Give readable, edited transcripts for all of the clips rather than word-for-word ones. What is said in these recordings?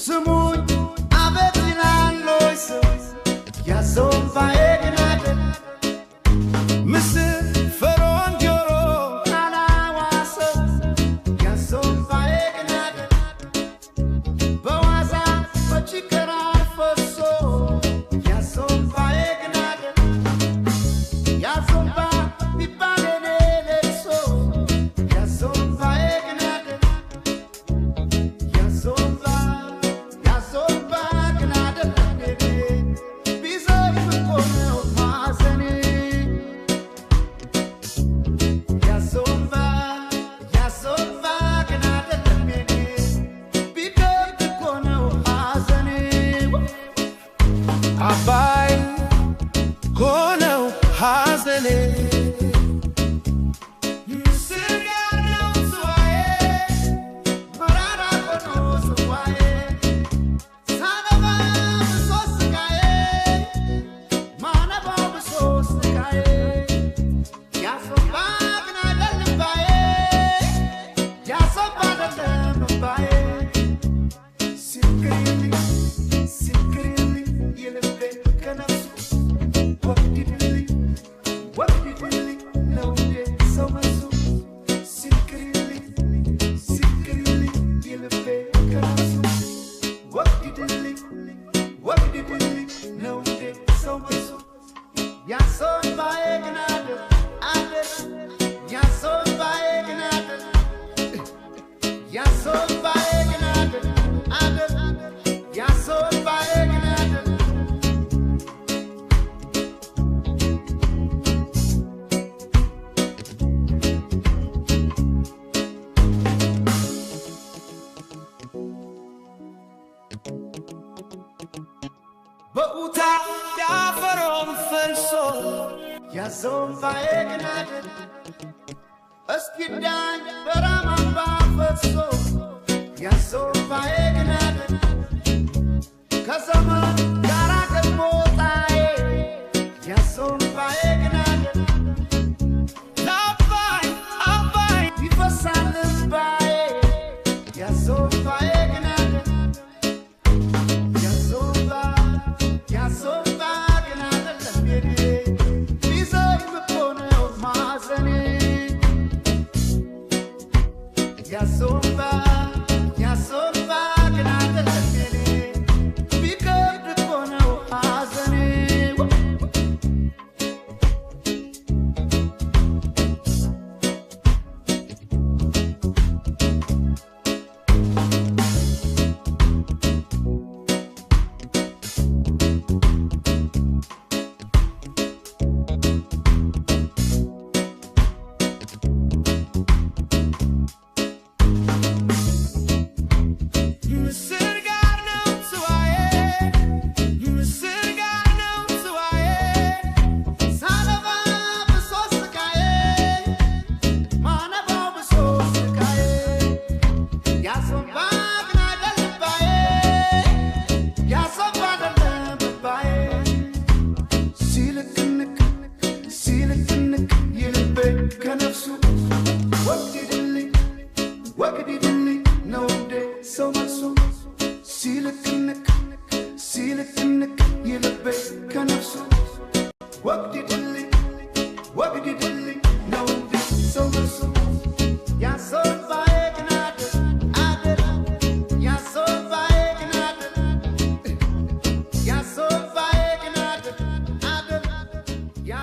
ስሙኝ አቤት ይላሎይ ሰው ያሰውን ባየግናደን ምስል ፈሮን ጆሮ ካላዋሰው ያሰውን ባየግናደን በዋዛ በችግር አልፈሶ ያሰውን ባየግናደን ያሰውን ቢባሌኔ ለቅሶ ያሰውን ባየግናደን ያሰውን አባይ ኮነው ሐዘኔ ምስጋናው ስዋዬ መራራ ኮኖ ስዋዬ ሳነባ ብሶስቃዬ ማነባው ብሶስቃዬ ያሶባ ግን አይደልባዬ ያሶባ አይደልባዬ ሲክሪልኝ በኡታ ያፈሮም ፈልሶ ያሰውን ባየግናደን እስኪዳኝ በራማባ ፈሶ ያሰውን ባየግናደን ከዘመን ጋራ ገጥሞጣዬ ያሰውን ባየግናደን ለአባይ አባይ ይፈሳል ልባዬ ያሰውን ባየግናደን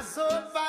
So